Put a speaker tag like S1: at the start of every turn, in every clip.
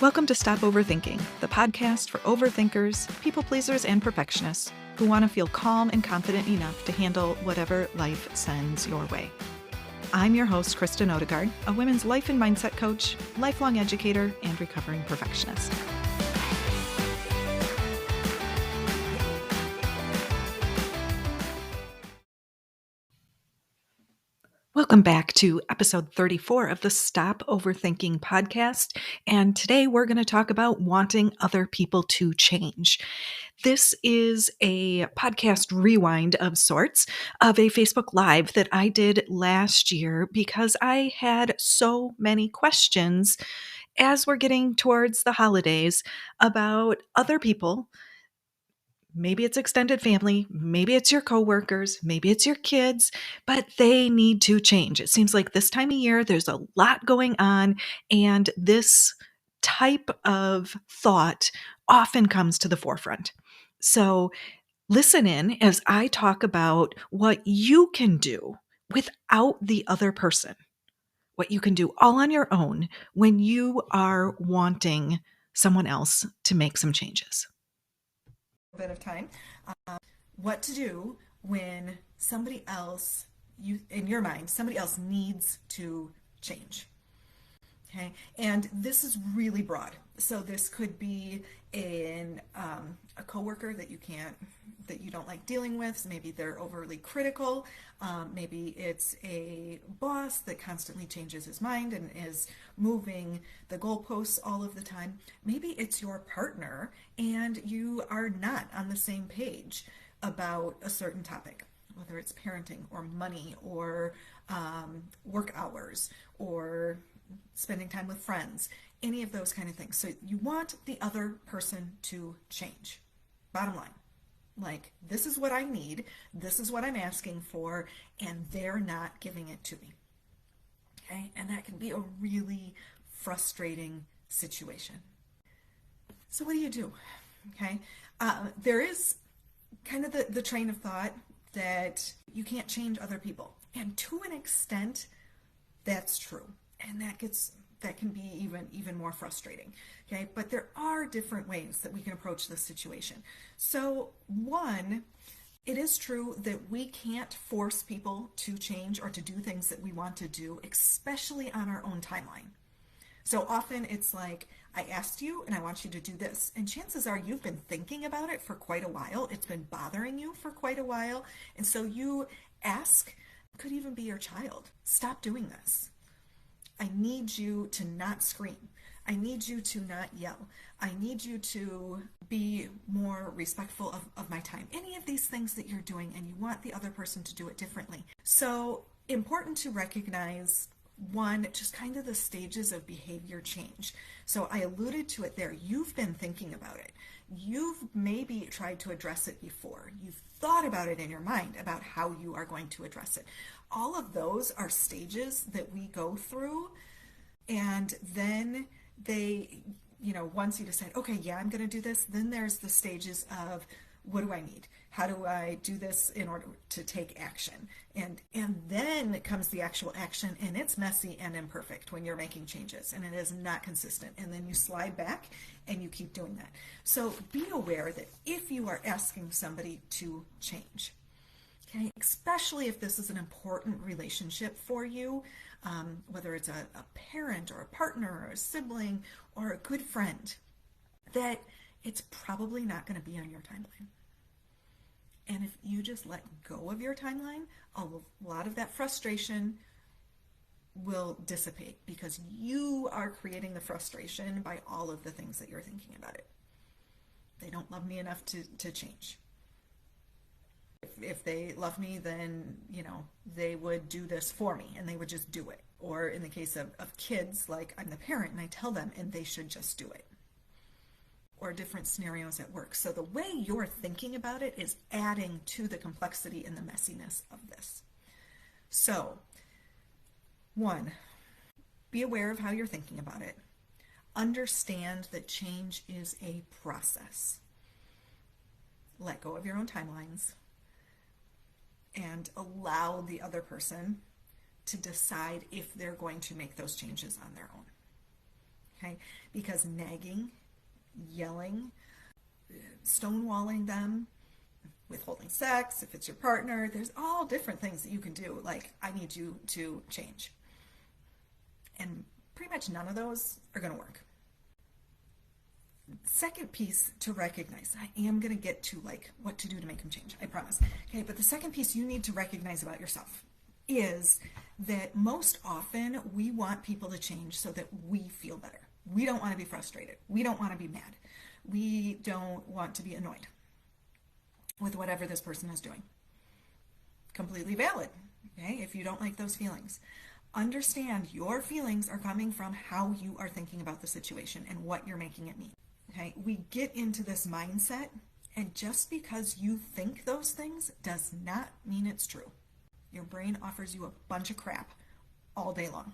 S1: Welcome to Stop Overthinking, the podcast for overthinkers, people pleasers, and perfectionists who want to feel calm and confident enough to handle whatever life sends your way. I'm your host, Kristen Odegaard, a women's life and mindset coach, lifelong educator, and recovering perfectionist. Welcome back to episode 34 of the Stop Overthinking podcast. And today we're going to talk about wanting other people to change. This is a podcast rewind of sorts of a Facebook Live that I did last year because I had so many questions as we're getting towards the holidays about other people. Maybe it's extended family, maybe it's your coworkers, maybe it's your kids, but they need to change. It seems like this time of year, there's a lot going on, and this type of thought often comes to the forefront. So listen in as I talk about what you can do without the other person, what you can do all on your own when you are wanting someone else to make some changes. Bit of time. What to do when somebody else, in your mind, somebody else needs to change. Okay, and this is really broad. So this could be a coworker that you don't like dealing with. So maybe they're overly critical. Maybe it's a boss that constantly changes his mind and is moving the goalposts all of the time. Maybe it's your partner and you are not on the same page about a certain topic, whether it's parenting or money or work hours or spending time with friends, any of those kind of things. So you want the other person to change. Bottom line, like, this is what I need, this is what I'm asking for, and they're not giving it to me. Okay, and that can be a really frustrating situation. So what do you do? Okay, there is kind of the train of thought that you can't change other people, and to an extent, that's true. And that can be even more frustrating. Okay, but there are different ways that we can approach this situation. So one, it is true that we can't force people to change or to do things that we want to do, especially on our own timeline. So often it's like, I asked you and I want you to do this. And chances are you've been thinking about it for quite a while. It's been bothering you for quite a while. And so you ask, could even be your child, stop doing this. I need you to not scream. I need you to not yell. I need you to be more respectful of my time. Any of these things that you're doing and you want the other person to do it differently. So important to recognize, one, just kind of the stages of behavior change. So I alluded to it there. You've been thinking about it. You've maybe tried to address it before. You've thought about it in your mind about how you are going to address it. All of those are stages that we go through, and then once you decide, okay, yeah, I'm going to do this, then there's the stages of, what do I need? How do I do this in order to take action? And then comes the actual action, and it's messy and imperfect when you're making changes, and it is not consistent. And then you slide back and you keep doing that. So be aware that if you are asking somebody to change, okay, especially if this is an important relationship for you, whether it's a parent or a partner or a sibling or a good friend, that it's probably not going to be on your timeline. And if you just let go of your timeline, a lot of that frustration will dissipate because you are creating the frustration by all of the things that you're thinking about it. They don't love me enough to change. If they love me, then, they would do this for me and they would just do it. Or in the case of kids, like, I'm the parent and I tell them and they should just do it. Or different scenarios at work. So the way you're thinking about it is adding to the complexity and the messiness of this. So, one, be aware of how you're thinking about it. Understand that change is a process. Let go of your own timelines and allow the other person to decide if they're going to make those changes on their own. okay? Because nagging, yelling, stonewalling them, withholding sex, if it's your partner, there's all different things that you can do. Like, I need you to change. And pretty much none of those are going to work. Second piece to recognize, I am going to get to like what to do to make them change, I promise. Okay, but the second piece you need to recognize about yourself is that most often we want people to change so that we feel better. We don't want to be frustrated. We don't want to be mad. We don't want to be annoyed with whatever this person is doing. Completely valid, okay, if you don't like those feelings. Understand your feelings are coming from how you are thinking about the situation and what you're making it mean. Okay, we get into this mindset, and just because you think those things does not mean it's true. Your brain offers you a bunch of crap all day long.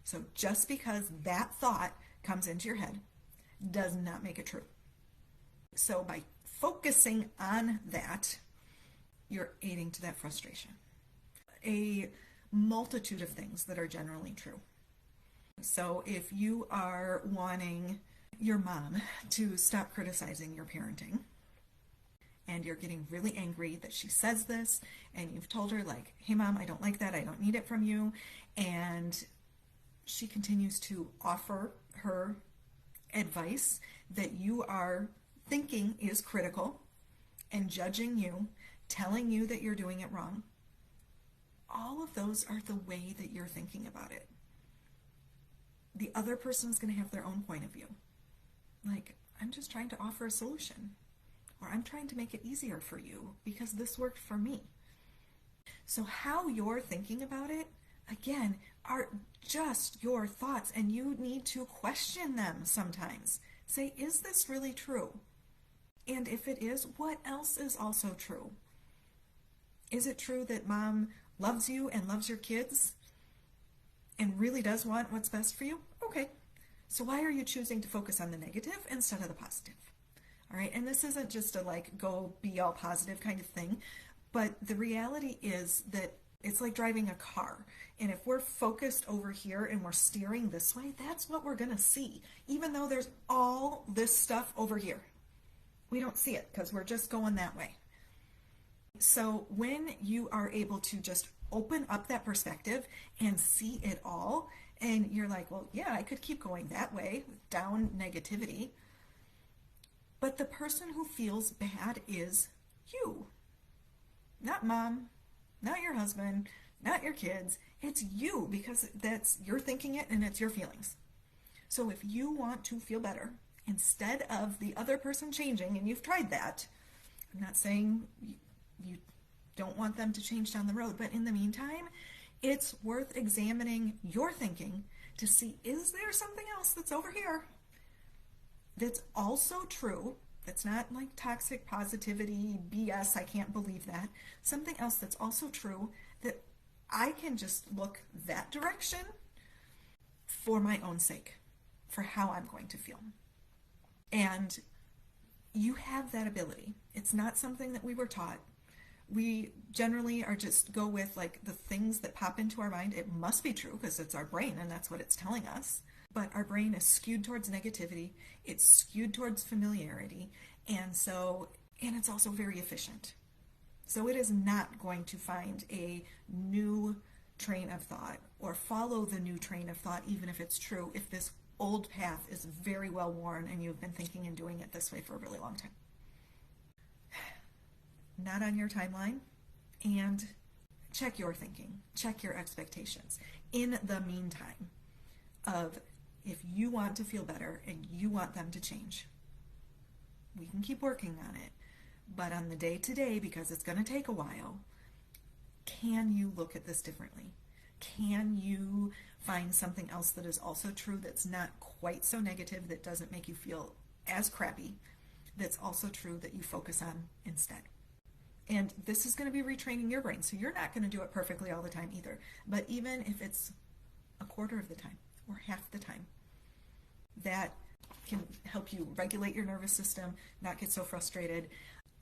S1: So just because that thought comes into your head does not make it true. So by focusing on that, you're aiding to that frustration. A multitude of things that are generally true. So if you are wanting your mom to stop criticizing your parenting, and you're getting really angry that she says this, and you've told her like, hey mom, I don't like that, I don't need it from you, and she continues to offer her advice that you are thinking is critical and judging you, telling you that you're doing it wrong, all of those are the way that you're thinking about it. The other person is going to have their own point of view. Like, I'm just trying to offer a solution, or I'm trying to make it easier for you because this worked for me. So how you're thinking about it, again, are just your thoughts, and you need to question them sometimes. Say, is this really true? And if it is, what else is also true? Is it true that mom loves you and loves your kids and really does want what's best for you? Okay. So why are you choosing to focus on the negative instead of the positive? All right. And this isn't just a like go be all positive kind of thing, but the reality is that it's like driving a car. And if we're focused over here and we're steering this way, that's what we're going to see. Even though there's all this stuff over here, we don't see it because we're just going that way. So when you are able to just open up that perspective and see it all, and you're like, well, yeah, I could keep going that way, down negativity. But the person who feels bad is you. Not mom, not your husband, not your kids. It's you, because you're thinking it and it's your feelings. So if you want to feel better, instead of the other person changing, and you've tried that, I'm not saying you don't want them to change down the road, but in the meantime, it's worth examining your thinking to see, is there something else that's over here that's also true, that's not like toxic positivity, BS, I can't believe that, something else that's also true that I can just look that direction for my own sake, for how I'm going to feel. And you have that ability. It's not something that we were taught. We generally are just go with like the things that pop into our mind. It must be true because it's our brain and that's what it's telling us. But our brain is skewed towards negativity. It's skewed towards familiarity. And it's also very efficient. So it is not going to find a new train of thought or follow the new train of thought, even if it's true, if this old path is very well worn and you've been thinking and doing it this way for a really long time. Not on your timeline. And check your thinking, check your expectations. In the meantime, of if you want to feel better and you want them to change, we can keep working on it. But on the day-to-day, because it's going to take a while, can you look at this differently? Can you find something else that is also true that's not quite so negative, that doesn't make you feel as crappy, that's also true that you focus on instead? And this is going to be retraining your brain, so you're not going to do it perfectly all the time either. But even if it's a quarter of the time or half the time, that can help you regulate your nervous system, not get so frustrated,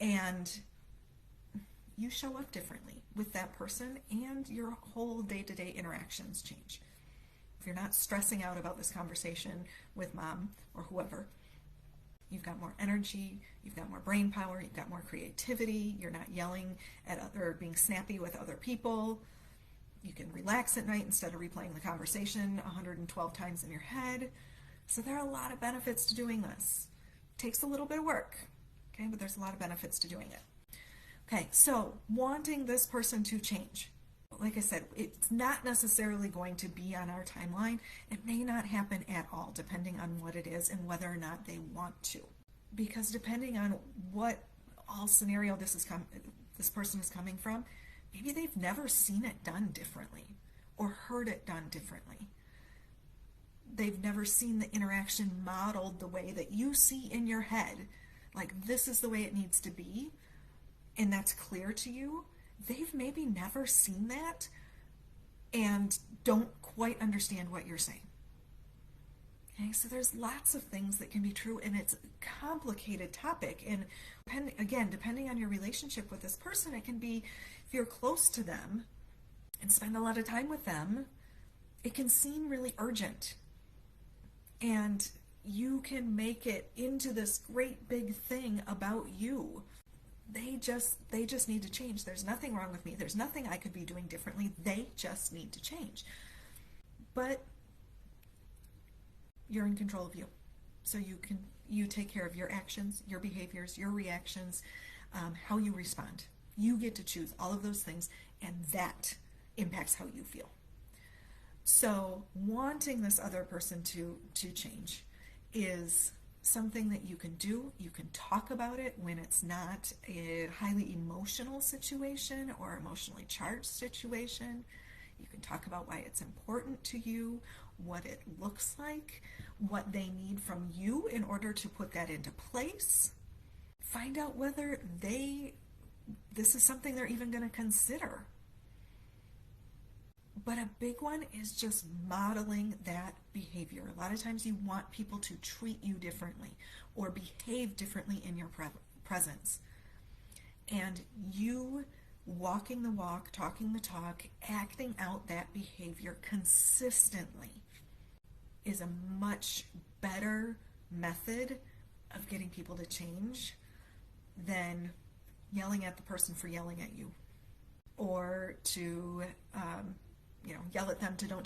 S1: and you show up differently with that person, and your whole day-to-day interactions change. If you're not stressing out about this conversation with mom or whoever, you've got more energy, you've got more brain power, you've got more creativity, you're not yelling at other, being snappy with other people. You can relax at night instead of replaying the conversation 112 times in your head. So there are a lot of benefits to doing this. It takes a little bit of work, okay, but there's a lot of benefits to doing it. Okay, so wanting this person to change. Like I said, it's not necessarily going to be on our timeline. It may not happen at all, depending on what it is and whether or not they want to. Because depending on what all scenario this person is coming from, maybe they've never seen it done differently or heard it done differently. They've never seen the interaction modeled the way that you see in your head. Like, this is the way it needs to be, and that's clear to you. They've maybe never seen that and don't quite understand what you're saying. Okay, so there's lots of things that can be true, and it's a complicated topic. And depending on your relationship with this person, it can be, if you're close to them and spend a lot of time with them, it can seem really urgent. And you can make it into this great big thing about you. They just need to change. There's nothing wrong with me. There's nothing I could be doing differently. They just need to change. But you're in control of you. So you take care of your actions, your behaviors, your reactions, how you respond. You get to choose all of those things, and that impacts how you feel. So wanting this other person to change is something that you can do. You can talk about it when it's not a highly emotional situation or emotionally charged situation. You can talk about why it's important to you, what it looks like, what they need from you in order to put that into place. Find out whether this is something they're even going to consider. But a big one is just modeling that behavior. A lot of times you want people to treat you differently or behave differently in your presence. And you walking the walk, talking the talk, acting out that behavior consistently is a much better method of getting people to change than yelling at the person for yelling at you, or to yell at them to don't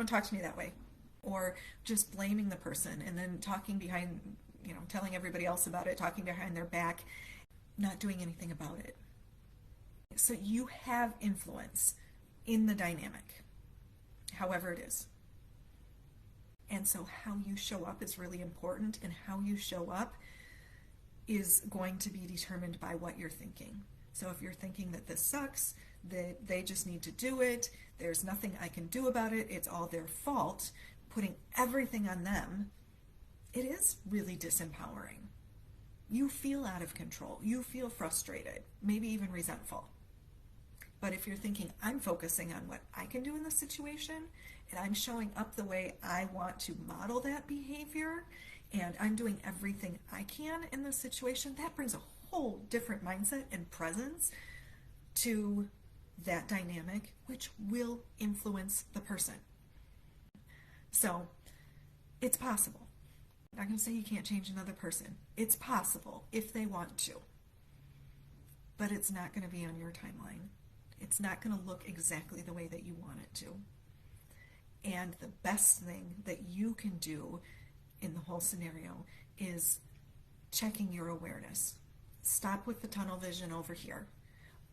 S1: talk to me that way, or just blaming the person and then talking behind, telling everybody else about it, talking behind their back, not doing anything about it. So you have influence in the dynamic, however it is. And so how you show up is really important, and how you show up is going to be determined by what you're thinking. So if you're thinking that this sucks, that they just need to do it, there's nothing I can do about it, it's all their fault, putting everything on them, it is really disempowering. You feel out of control, you feel frustrated, maybe even resentful. But if you're thinking, I'm focusing on what I can do in this situation, and I'm showing up the way I want to model that behavior, and I'm doing everything I can in this situation, that brings a whole different mindset and presence to that dynamic, which will influence the person. So it's possible. I'm not going to say you can't change another person. It's possible if they want to. But it's not going to be on your timeline. It's not going to look exactly the way that you want it to. And the best thing that you can do in the whole scenario is checking your awareness. Stop with the tunnel vision over here.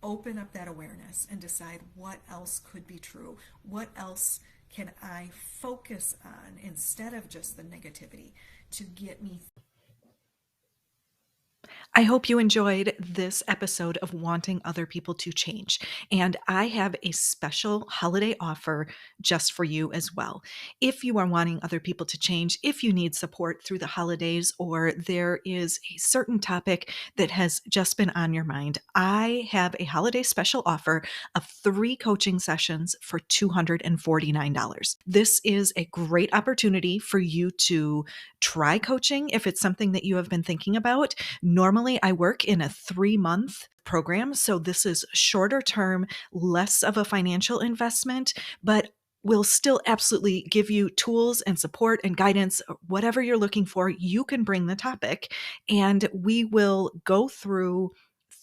S1: Open up that awareness and decide what else could be true. What else can I focus on instead of just the negativity to get me. I hope you enjoyed this episode of Wanting Other People to Change. And I have a special holiday offer just for you as well. If you are wanting other people to change, if you need support through the holidays, or there is a certain topic that has just been on your mind, I have a holiday special offer of 3 coaching sessions for $249. This is a great opportunity for you to try coaching if it's something that you have been thinking about. Normally, I work in a 3-month program, so this is shorter term, less of a financial investment, but We'll still absolutely give you tools and support and guidance, whatever you're looking for. You can bring the topic, and we will go through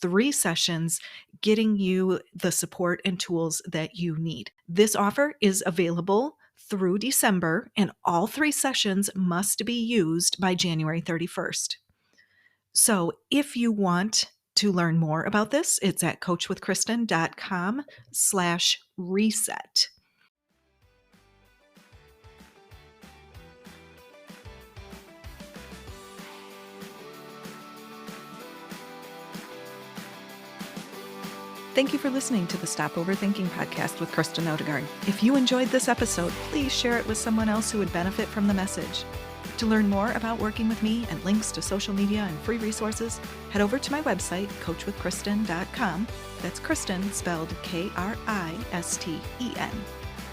S1: 3 sessions getting you the support and tools that you need. This offer is available through December, and all 3 sessions must be used by January 31st. So if you want to learn more about this, it's at coachwithkristen.com/reset. Thank you for listening to the Stop Overthinking podcast with Kristen Odegaard. If you enjoyed this episode, please share it with someone else who would benefit from the message. To learn more about working with me and links to social media and free resources, head over to my website, coachwithkristen.com. That's Kristen spelled Kristen.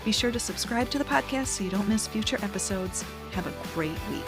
S1: Be sure to subscribe to the podcast so you don't miss future episodes. Have a great week.